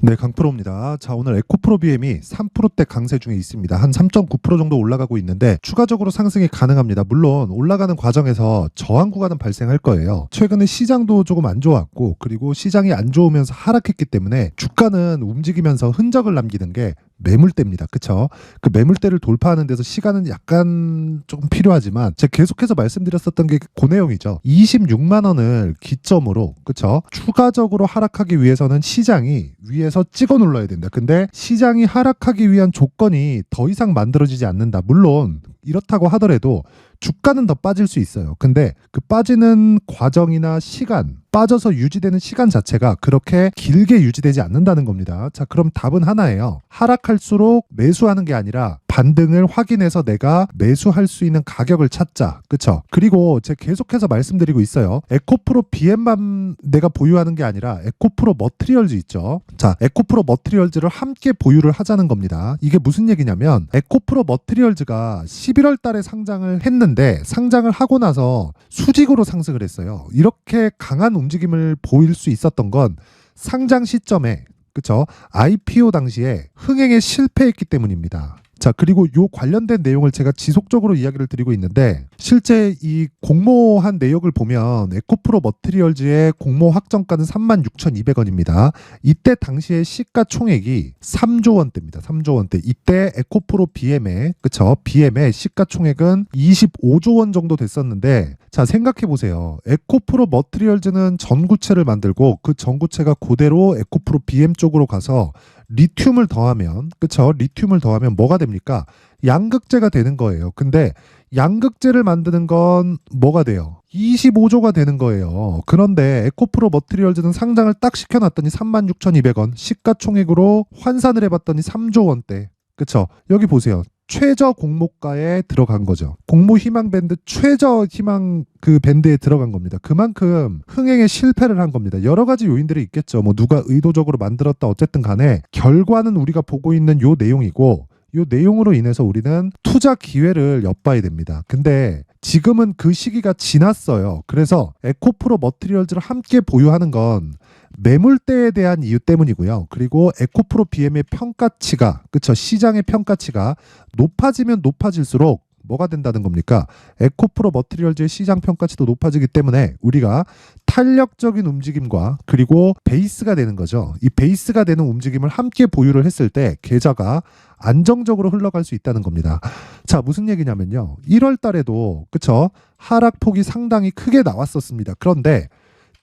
네, 강프로입니다. 자, 오늘 에코프로 BM이 3%대 강세 중에 있습니다. 한 3.9% 정도 올라가고 있는데 추가적으로 상승이 가능합니다. 물론 올라가는 과정에서 저항 구간은 발생할 거예요. 최근에 시장도 조금 안 좋았고, 그리고 시장이 안 좋으면서 하락했기 때문에 주가는 움직이면서 흔적을 남기는 게 매물대입니다. 그쵸? 그 매물대를 돌파하는 데서 시간은 약간 조금 필요하지만 제가 계속해서 말씀드렸었던 게 그 내용이죠. 26만 원을 기점으로, 그쵸? 추가적으로 하락하기 위해서는 시장이 위에서 찍어 눌러야 된다. 근데 시장이 하락하기 위한 조건이 더 이상 만들어지지 않는다. 물론 이렇다고 하더라도 주가는 더 빠질 수 있어요. 근데 그 빠지는 과정이나 시간, 빠져서 유지되는 시간 자체가 그렇게 길게 유지되지 않는다는 겁니다. 자, 그럼 답은 하나예요. 하락할수록 매수하는 게 아니라 반등을 확인해서 내가 매수할 수 있는 가격을 찾자. 그쵸? 그리고 제가 계속해서 말씀드리고 있어요. 에코프로 BM만 내가 보유하는 게 아니라 에코프로 머티리얼즈 있죠. 자, 에코프로 머티리얼즈를 함께 보유를 하자는 겁니다. 이게 무슨 얘기냐면 에코프로 머티리얼즈가 11월 달에 상장을 했는데 상장을 하고 나서 수직으로 상승을 했어요. 이렇게 강한 움직임을 보일 수 있었던 건 상장 시점에, 그쵸? IPO 당시에 흥행에 실패했기 때문입니다. 자, 그리고 요 관련된 내용을 제가 지속적으로 이야기를 드리고 있는데 실제 이 공모한 내역을 보면 에코프로 머티리얼즈의 공모 확정가는 36,200원입니다. 이때 당시의 시가총액이 3조 원대입니다. 3조 원대. 이때 에코프로 BM의, 그쵸? BM의 시가총액은 25조 원 정도 됐었는데, 자, 생각해 보세요. 에코프로 머티리얼즈는 전구체를 만들고 그 전구체가 그대로 에코프로 BM 쪽으로 가서 리튬을 더하면, 그쵸? 리튬을 더하면 뭐가 됩니까? 양극재가 되는 거예요. 근데 양극재를 만드는 건 뭐가 돼요? 25조가 되는 거예요. 그런데 에코프로 머티리얼즈는 상장을 딱 시켜놨더니 36,200원, 시가총액으로 환산을 해봤더니 3조 원대. 그쵸? 여기 보세요. 최저 공모가에 들어간 거죠. 공모 희망 밴드 최저 희망 그 밴드에 들어간 겁니다. 그만큼 흥행에 실패를 한 겁니다. 여러 가지 요인들이 있겠죠. 뭐 누가 의도적으로 만들었다 어쨌든 간에 결과는 우리가 보고 있는 요 내용이고, 요 내용으로 인해서 우리는 투자 기회를 엿봐야 됩니다. 근데 지금은 그 시기가 지났어요. 그래서 에코프로 머티리얼즈를 함께 보유하는 건 매물대에 대한 이유 때문이고요. 그리고 에코프로 BM의 평가치가, 그쵸? 시장의 평가치가 높아지면 높아질수록 뭐가 된다는 겁니까? 에코프로 머티리얼즈의 시장 평가치도 높아지기 때문에 우리가 탄력적인 움직임과 그리고 베이스가 되는 거죠. 이 베이스가 되는 움직임을 함께 보유를 했을 때 계좌가 안정적으로 흘러갈 수 있다는 겁니다. 자, 무슨 얘기냐면요. 1월 달에도, 그쵸? 하락폭이 상당히 크게 나왔었습니다. 그런데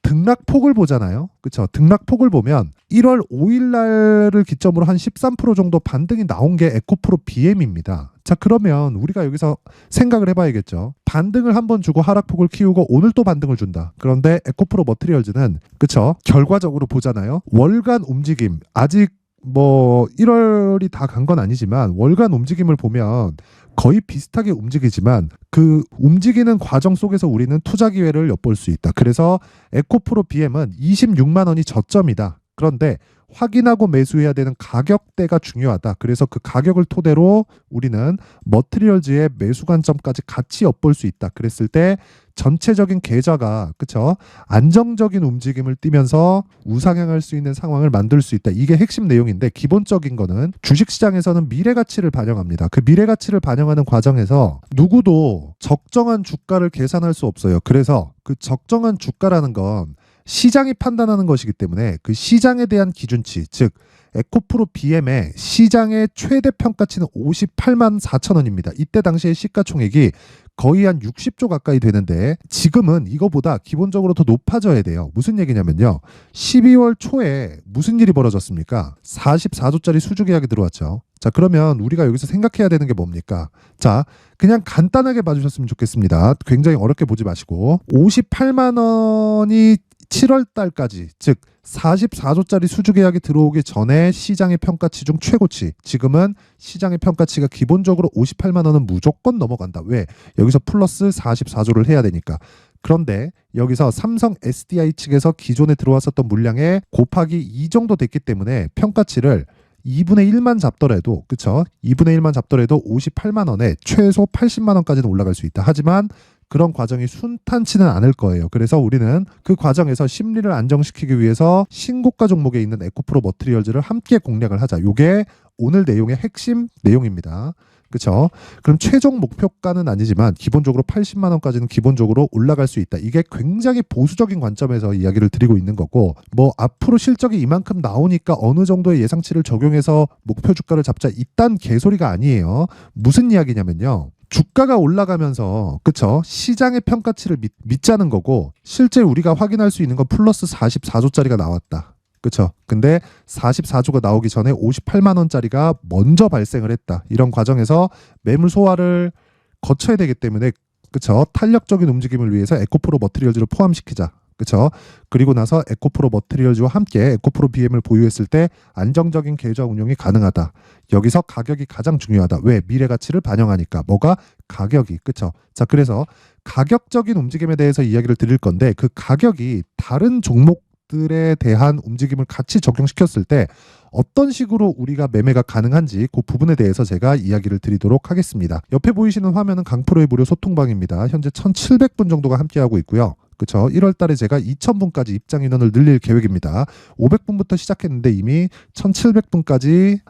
등락폭을 보잖아요. 그쵸? 등락폭을 보면 1월 5일 날을 기점으로 한 13% 정도 반등이 나온 게 에코프로 BM입니다. 자, 그러면 우리가 여기서 생각을 해봐야겠죠. 반등을 한번 주고 하락폭을 키우고 오늘 또 반등을 준다. 그런데 에코프로 머티리얼즈는, 그쵸? 결과적으로 보잖아요. 월간 움직임, 아직 뭐 1월이 다 간 건 아니지만 월간 움직임을 보면 거의 비슷하게 움직이지만 그 움직이는 과정 속에서 우리는 투자 기회를 엿볼 수 있다. 그래서 에코프로 BM은 26만 원이 저점이다. 그런데 확인하고 매수해야 되는 가격대가 중요하다. 그래서 그 가격을 토대로 우리는 머티리얼즈의 매수 관점까지 같이 엿볼 수 있다. 그랬을 때 전체적인 계좌가, 그쵸? 안정적인 움직임을 띠면서 우상향할 수 있는 상황을 만들 수 있다. 이게 핵심 내용인데 기본적인 거는 주식시장에서는 미래가치를 반영합니다. 그 미래가치를 반영하는 과정에서 누구도 적정한 주가를 계산할 수 없어요. 그래서 그 적정한 주가라는 건 시장이 판단하는 것이기 때문에 그 시장에 대한 기준치, 즉 에코프로 BM의 시장의 최대 평가치는 58만 4천 원입니다. 이때 당시의 시가총액이 거의 한 60조 가까이 되는데 지금은 이거보다 기본적으로 더 높아져야 돼요. 무슨 얘기냐면요. 12월 초에 무슨 일이 벌어졌습니까? 44조짜리 수주 계약이 들어왔죠. 자, 그러면 우리가 여기서 생각해야 되는 게 뭡니까? 자, 그냥 간단하게 봐주셨으면 좋겠습니다. 굉장히 어렵게 보지 마시고 58만 원이 7월 달까지, 즉 44조짜리 수주 계약이 들어오기 전에 시장의 평가치 중 최고치. 지금은 시장의 평가치가 기본적으로 58만 원은 무조건 넘어간다. 왜? 여기서 플러스 44조를 해야 되니까. 그런데 여기서 삼성 SDI 측에서 기존에 들어왔었던 물량에 곱하기 2 정도 됐기 때문에 평가치를 2분의 1만 잡더라도, 그쵸? 2분의 1만 잡더라도 58만 원에 최소 80만 원까지는 올라갈 수 있다. 하지만 그런 과정이 순탄치는 않을 거예요. 그래서 우리는 그 과정에서 심리를 안정시키기 위해서 신고가 종목에 있는 에코프로 머티리얼즈를 함께 공략을 하자. 요게 오늘 내용의 핵심 내용입니다. 그렇죠? 그럼 최종 목표가는 아니지만 기본적으로 80만 원까지는 기본적으로 올라갈 수 있다. 이게 굉장히 보수적인 관점에서 이야기를 드리고 있는 거고, 뭐 앞으로 실적이 이만큼 나오니까 어느 정도의 예상치를 적용해서 목표 주가를 잡자, 이딴 개소리가 아니에요. 무슨 이야기냐면요, 주가가 올라가면서 그쵸, 시장의 평가치를 믿자는 거고, 실제 우리가 확인할 수 있는 건 플러스 44조짜리가 나왔다. 그쵸. 근데 44조가 나오기 전에 58만 원짜리가 먼저 발생을 했다. 이런 과정에서 매물 소화를 거쳐야 되기 때문에, 그쵸, 탄력적인 움직임을 위해서 에코프로 머티리얼즈를 포함시키자. 그쵸. 그리고 나서 에코프로 머티리얼즈와 함께 에코프로 BM을 보유했을 때 안정적인 계좌 운용이 가능하다. 여기서 가격이 가장 중요하다. 왜? 미래 가치를 반영하니까. 뭐가? 가격이. 그쵸. 자, 그래서 가격적인 움직임에 대해서 이야기를 드릴 건데, 그 가격이 다른 종목들에 대한 움직임을 같이 적용시켰을 때 어떤 식으로 우리가 매매가 가능한지 그 부분에 대해서 제가 이야기를 드리도록 하겠습니다. 옆에 보이시는 화면은 강프로의 무료 소통방입니다. 현재 1,700분 정도가 함께하고 있고요. 그렇죠. 1월 달에 제가 2,000분까지 입장 인원을 늘릴 계획입니다. 500분부터 시작했는데 이미 1,700분까지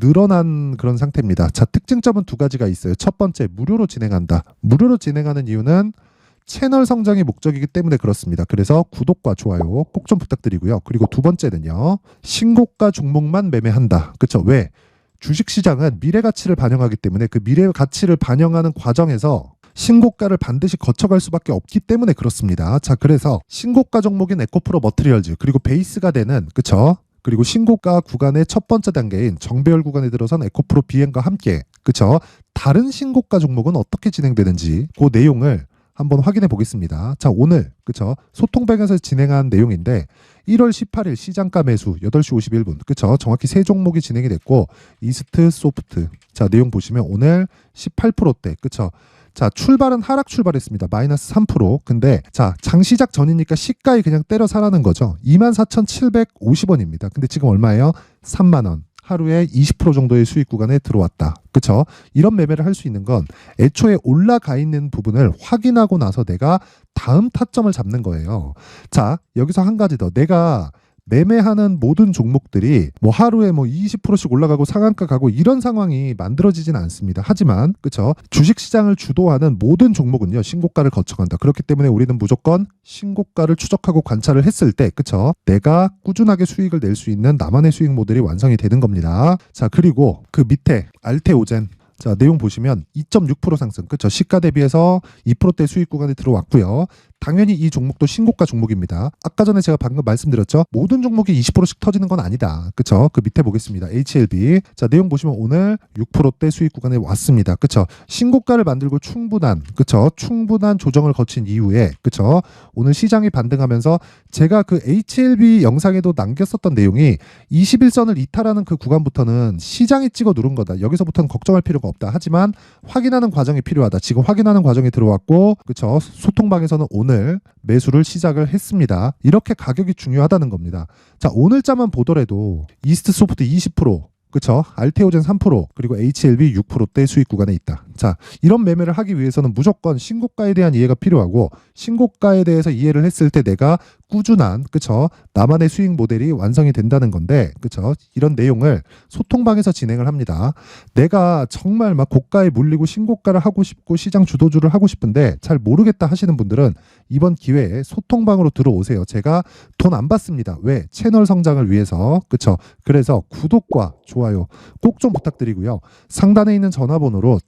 늘어난 그런 상태입니다. 자, 특징점은 두 가지가 있어요. 첫 번째, 무료로 진행한다. 무료로 진행하는 이유는 채널 성장이 목적이기 때문에 그렇습니다. 그래서 구독과 좋아요 꼭 좀 부탁드리고요. 그리고 두 번째는요, 신고가 종목만 매매한다. 그렇죠? 왜? 주식시장은 미래 가치를 반영하기 때문에 그 미래 가치를 반영하는 과정에서 신고가를 반드시 거쳐갈 수밖에 없기 때문에 그렇습니다. 자, 그래서 신고가 종목인 에코프로 머티리얼즈, 그리고 베이스가 되는, 그쵸, 그리고 신고가 구간의 첫 번째 단계인 정배열 구간에 들어선 에코프로 BM과 함께, 그쵸, 다른 신고가 종목은 어떻게 진행되는지 그 내용을 한번 확인해 보겠습니다. 자, 오늘 그쵸, 소통방에서 진행한 내용인데 1월 18일 시장가 매수 8시 51분, 그쵸, 정확히 세 종목이 진행이 됐고, 이스트 소프트, 자, 내용 보시면 오늘 18%대, 그쵸. 자, 출발은 하락 출발했습니다. 마이너스 3%. 근데 자, 장시작 전이니까 시가에 그냥 때려 사라는 거죠. 24,750원입니다. 근데 지금 얼마예요? 3만 원. 하루에 20% 정도의 수익 구간에 들어왔다. 그쵸? 이런 매매를 할 수 있는 건 애초에 올라가 있는 부분을 확인하고 나서 내가 다음 타점을 잡는 거예요. 자, 여기서 한 가지 더. 내가 매매하는 모든 종목들이 뭐 하루에 뭐 20%씩 올라가고 상한가 가고 이런 상황이 만들어지진 않습니다. 하지만 그쵸, 주식시장을 주도하는 모든 종목은요, 신고가를 거쳐간다. 그렇기 때문에 우리는 무조건 신고가를 추적하고 관찰을 했을 때, 그쵸, 내가 꾸준하게 수익을 낼 수 있는 나만의 수익 모델이 완성이 되는 겁니다. 자, 그리고 그 밑에 알테오젠, 자, 내용 보시면 2.6% 상승, 그쵸, 시가 대비해서 2%대 수익 구간에 들어왔고요. 당연히 이 종목도 신고가 종목입니다. 아까 전에 제가 방금 말씀드렸죠. 모든 종목이 20%씩 터지는 건 아니다. 그쵸? 그 밑에 보겠습니다. HLB. 자, 내용 보시면 오늘 6%대 수익 구간에 왔습니다. 그쵸? 신고가를 만들고 충분한, 그쵸, 충분한 조정을 거친 이후에, 그쵸, 오늘 시장이 반등하면서 제가 그 HLB 영상에도 남겼었던 내용이 21선을 이탈하는 그 구간부터는 시장이 찍어 누른 거다. 여기서부터는 걱정할 필요가 없다. 하지만 확인하는 과정이 필요하다. 지금 확인하는 과정이 들어왔고, 그쵸, 소통방에서는 오늘 매수를 시작을 했습니다. 이렇게 가격이 중요하다는 겁니다. 자, 오늘자만 보더라도 이스트 소프트 20%, 그쵸, 알테오젠 3%, 그리고 HLB 6%대 수익 구간에 있다. 자, 이런 매매를 하기 위해서는 무조건 신고가에 대한 이해가 필요하고, 신고가에 대해서 이해를 했을 때 내가 꾸준한, 그쵸, 나만의 수익 모델이 완성이 된다는 건데, 그쵸, 이런 내용을 소통방에서 진행을 합니다. 내가 정말 막 고가에 물리고 신고가를 하고 싶고 시장 주도주를 하고 싶은데 잘 모르겠다 하시는 분들은 이번 기회에 소통방으로 들어오세요. 제가 돈 안 받습니다. 왜? 채널 성장을 위해서. 그쵸? 그래서 구독과 좋아요 꼭 좀 부탁드리고요. 상단에 있는 전화번호로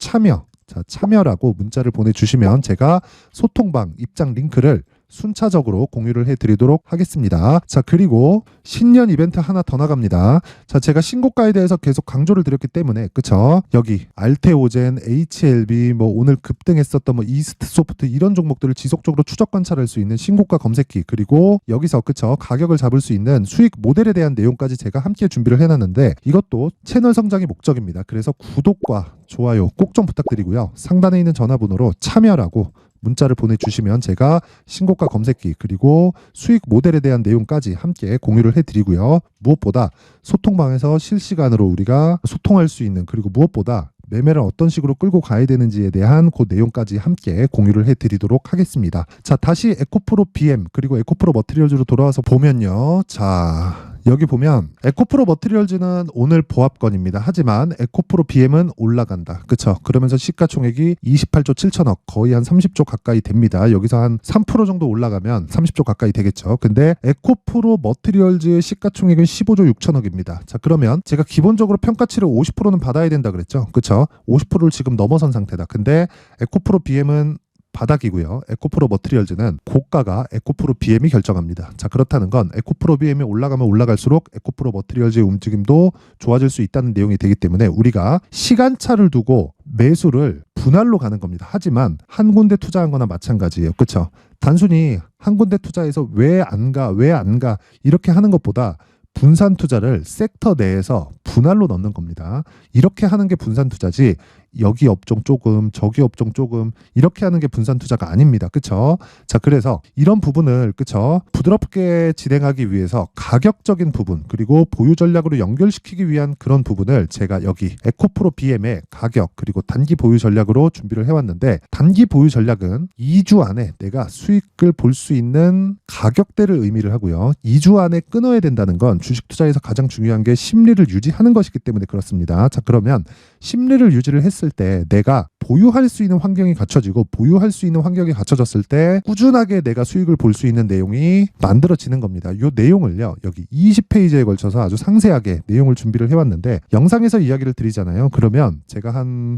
참여라고 문자를 보내주시면 제가 소통방 입장 링크를 순차적으로 공유를 해드리도록 하겠습니다. 자, 그리고 신년 이벤트 하나 더 나갑니다. 자, 제가 신고가에 대해서 계속 강조를 드렸기 때문에, 그쵸, 여기 알테오젠, HLB, 뭐 오늘 급등했었던 뭐 이스트 소프트 이런 종목들을 지속적으로 추적 관찰할 수 있는 신고가 검색기, 그리고 여기서 그쵸, 가격을 잡을 수 있는 수익 모델에 대한 내용까지 제가 함께 준비를 해놨는데 이것도 채널 성장이 목적입니다. 그래서 구독과 좋아요 꼭 좀 부탁드리고요. 상단에 있는 전화번호로 참여라고 문자를 보내주시면 제가 신고가 검색기 그리고 수익 모델에 대한 내용까지 함께 공유를 해드리고요. 무엇보다 소통방에서 실시간으로 우리가 소통할 수 있는, 그리고 무엇보다 매매를 어떤 식으로 끌고 가야 되는지에 대한 그 내용까지 함께 공유를 해드리도록 하겠습니다. 자, 다시 에코프로 BM 그리고 에코프로 머티리얼즈로 돌아와서 보면요. 자, 여기 보면 에코프로 머티리얼즈는 오늘 보합권입니다. 하지만 에코프로 BM은 올라간다. 그쵸? 그러면서 시가총액이 28조 7천억, 거의 한 30조 가까이 됩니다. 여기서 한 3% 정도 올라가면 30조 가까이 되겠죠. 근데 에코프로 머티리얼즈의 시가총액은 15조 6천억입니다. 자, 그러면 제가 기본적으로 평가치를 50%는 받아야 된다 그랬죠. 그쵸? 50%를 지금 넘어선 상태다. 근데 에코프로 BM은 바닥이고요. 에코프로 머티리얼즈는 고가가 에코프로 BM이 결정합니다. 자, 그렇다는 건 에코프로 BM이 올라가면 올라갈수록 에코프로 머티리얼즈의 움직임도 좋아질 수 있다는 내용이 되기 때문에 우리가 시간차를 두고 매수를 분할로 가는 겁니다. 하지만 한 군데 투자한 거나 마찬가지예요. 그렇죠? 단순히 한 군데 투자해서 왜 안 가 이렇게 하는 것보다 분산 투자를 섹터 내에서 분할로 넣는 겁니다. 이렇게 하는 게 분산 투자지 여기 업종 조금 저기 업종 조금 이렇게 하는 게 분산 투자가 아닙니다. 그쵸? 자, 그래서 이런 부분을 그쵸? 부드럽게 진행하기 위해서 가격적인 부분 그리고 보유 전략으로 연결시키기 위한 그런 부분을 제가 여기 에코프로 BM의 가격 그리고 단기 보유 전략으로 준비를 해왔는데 단기 보유 전략은 2주 안에 내가 수익을 볼 수 있는 가격대를 의미를 하고요. 2주 안에 끊어야 된다는 건 주식 투자에서 가장 중요한 게 심리를 유지하는 것이기 때문에 그렇습니다. 자, 그러면 심리를 유지를 했을 때 내가 보유할 수 있는 환경이 갖춰지고 보유할 수 있는 환경이 갖춰졌을 때 꾸준하게 내가 수익을 볼 수 있는 내용이 만들어지는 겁니다. 이 내용을요. 여기 20페이지에 걸쳐서 아주 상세하게 내용을 준비를 해왔는데 영상에서 이야기를 드리잖아요. 그러면 제가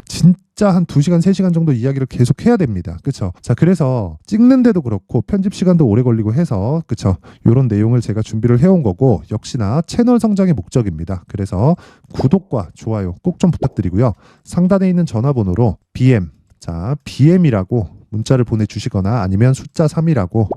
진짜 한 2시간, 3시간 정도 이야기를 계속 해야 됩니다. 그쵸? 자, 그래서 찍는데도 그렇고 편집 시간도 오래 걸리고 해서 그쵸? 이런 내용을 제가 준비를 해온 거고 역시나 채널 성장의 목적입니다. 그래서 구독과 좋아요 꼭 좀 부탁드리고요. 상단에 있는 전화번호로 BM, 자, BM이라고 문자를 보내주시거나 아니면 숫자 3이라고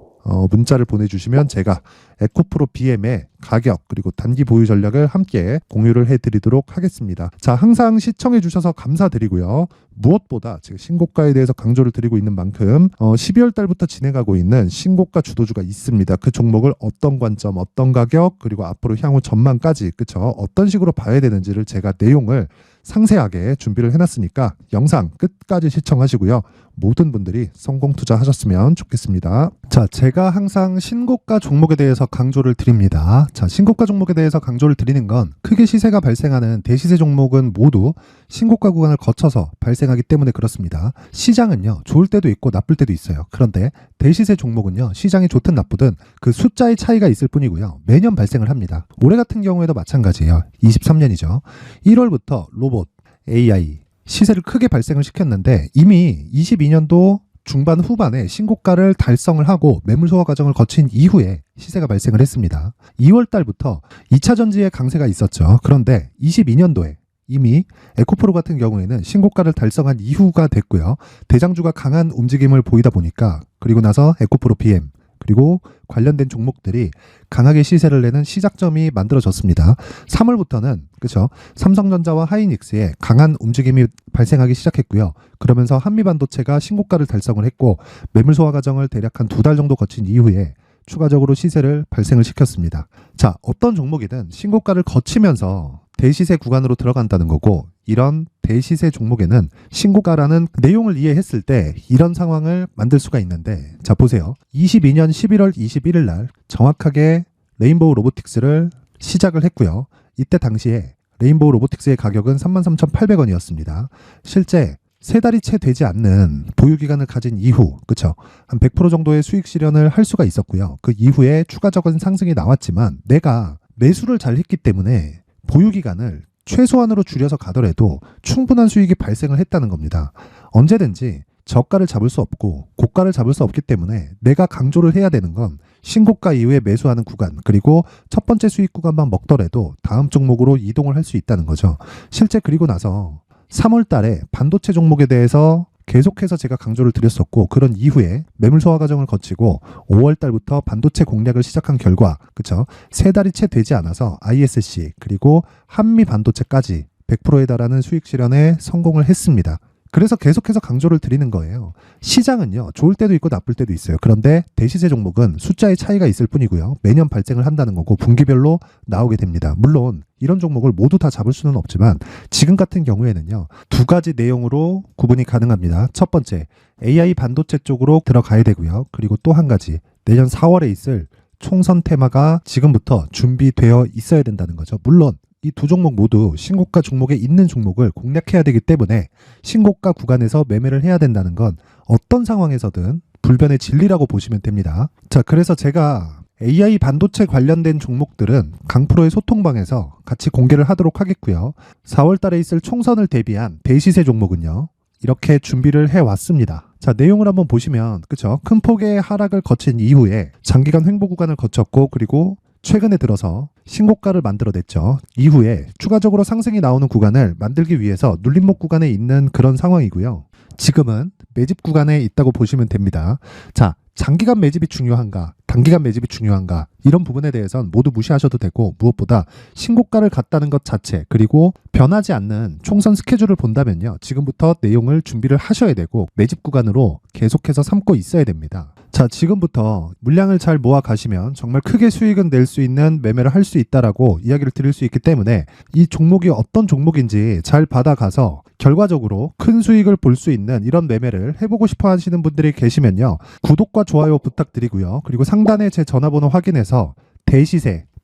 문자를 보내주시면 제가 에코프로 BM의 가격 그리고 단기 보유 전략을 함께 공유를 해드리도록 하겠습니다. 자, 항상 시청해주셔서 감사드리고요. 무엇보다 제가 신고가에 대해서 강조를 드리고 있는 만큼 12월 달부터 진행하고 있는 신고가 주도주가 있습니다. 그 종목을 어떤 관점, 어떤 가격 그리고 앞으로 향후 전망까지 그쵸? 어떤 식으로 봐야 되는지를 제가 내용을 상세하게 준비를 해놨으니까 영상 끝까지 시청하시고요. 모든 분들이 성공 투자하셨으면 좋겠습니다. 자, 제가 항상 신고가 종목에 대해서 강조를 드립니다. 자, 신고가 종목에 대해서 강조를 드리는 건 크게 시세가 발생하는 대시세 종목은 모두 신고가 구간을 거쳐서 발생하기 때문에 그렇습니다. 시장은요, 좋을 때도 있고 나쁠 때도 있어요. 그런데 대시세 종목은요, 시장이 좋든 나쁘든 그 숫자의 차이가 있을 뿐이고요. 매년 발생을 합니다. 올해 같은 경우에도 마찬가지예요. 23년이죠. 1월부터 로봇, AI, 시세를 크게 발생을 시켰는데 이미 22년도 중반 후반에 신고가를 달성을 하고 매물 소화 과정을 거친 이후에 시세가 발생을 했습니다. 2월 달부터 2차 전지의 강세가 있었죠. 그런데 22년도에 이미 에코프로 같은 경우에는 신고가를 달성한 이후가 됐고요. 대장주가 강한 움직임을 보이다 보니까 그리고 나서 에코프로 BM 그리고 관련된 종목들이 강하게 시세를 내는 시작점이 만들어졌습니다. 3월부터는 그렇죠. 삼성전자와 하이닉스의 강한 움직임이 발생하기 시작했고요. 그러면서 한미반도체가 신고가를 달성을 했고 매물 소화 과정을 대략 한 2달 정도 거친 이후에 추가적으로 시세를 발생을 시켰습니다. 자, 어떤 종목이든 신고가를 거치면서 대시세 구간으로 들어간다는 거고 이런 대시세 종목에는 신고가라는 내용을 이해했을 때 이런 상황을 만들 수가 있는데 자, 보세요. 22년 11월 21일 날 정확하게 레인보우 로보틱스를 시작을 했고요. 이때 당시에 레인보우 로보틱스의 가격은 33,800원이었습니다. 실제 3달이 채 되지 않는 보유기간을 가진 이후, 그쵸? 한 100% 정도의 수익 실현을 할 수가 있었고요. 그 이후에 추가적인 상승이 나왔지만 내가 매수를 잘 했기 때문에 보유기간을 최소한으로 줄여서 가더라도 충분한 수익이 발생을 했다는 겁니다. 언제든지 저가를 잡을 수 없고 고가를 잡을 수 없기 때문에 내가 강조를 해야 되는 건 신고가 이후에 매수하는 구간 그리고 첫 번째 수익 구간만 먹더라도 다음 종목으로 이동을 할 수 있다는 거죠. 실제 그리고 나서 3월 달에 반도체 종목에 대해서 계속해서 제가 강조를 드렸었고 그런 이후에 매물 소화 과정을 거치고 5월 달부터 반도체 공략을 시작한 결과 그쵸? 3달이 채 되지 않아서 ISC 그리고 한미 반도체까지 100%에 달하는 수익 실현에 성공을 했습니다. 그래서 계속해서 강조를 드리는 거예요. 시장은요, 좋을 때도 있고 나쁠 때도 있어요. 그런데 대시세 종목은 숫자의 차이가 있을 뿐이고요. 매년 발생을 한다는 거고 분기별로 나오게 됩니다. 물론 이런 종목을 모두 다 잡을 수는 없지만 지금 같은 경우에는요. 두 가지 내용으로 구분이 가능합니다. 첫 번째, AI 반도체 쪽으로 들어가야 되고요. 그리고 또 한 가지, 내년 4월에 있을 총선 테마가 지금부터 준비되어 있어야 된다는 거죠. 물론 이 두 종목 모두 신고가 종목에 있는 종목을 공략해야 되기 때문에 신고가 구간에서 매매를 해야 된다는 건 어떤 상황에서든 불변의 진리라고 보시면 됩니다. 자, 그래서 제가 AI 반도체 관련된 종목들은 강프로의 소통방에서 같이 공개를 하도록 하겠고요. 4월 달에 있을 총선을 대비한 대시세 종목은요. 이렇게 준비를 해왔습니다. 자, 내용을 한번 보시면 그쵸? 큰 폭의 하락을 거친 이후에 장기간 횡보 구간을 거쳤고 그리고 최근에 들어서 신고가를 만들어냈죠. 이후에 추가적으로 상승이 나오는 구간을 만들기 위해서 눌림목 구간에 있는 그런 상황이고요. 지금은 매집 구간에 있다고 보시면 됩니다. 자, 장기간 매집이 중요한가, 단기간 매집이 중요한가 이런 부분에 대해서는 모두 무시하셔도 되고 무엇보다 신고가를 갔다는 것 자체 그리고 변하지 않는 총선 스케줄을 본다면요. 지금부터 내용을 준비를 하셔야 되고 매집 구간으로 계속해서 삼고 있어야 됩니다. 자, 지금부터 물량을 잘 모아 가시면 정말 크게 수익은 낼 수 있는 매매를 할 수 있다라고 이야기를 드릴 수 있기 때문에 이 종목이 어떤 종목인지 잘 받아가서 결과적으로 큰 수익을 볼 수 있는 이런 매매를 해보고 싶어 하시는 분들이 계시면요. 구독과 좋아요 부탁드리고요. 그리고 상단에 제 전화번호 확인해서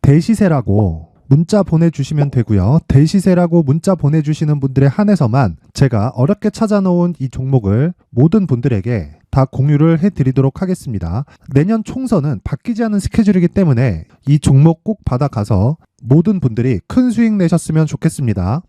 대시세라고 문자 보내주시면 되고요. 대시세라고 문자 보내주시는 분들에 한해서만 제가 어렵게 찾아놓은 이 종목을 모든 분들에게 다 공유를 해드리도록 하겠습니다. 내년 총선은 바뀌지 않은 스케줄이기 때문에 이 종목 꼭 받아가서 모든 분들이 큰 수익 내셨으면 좋겠습니다.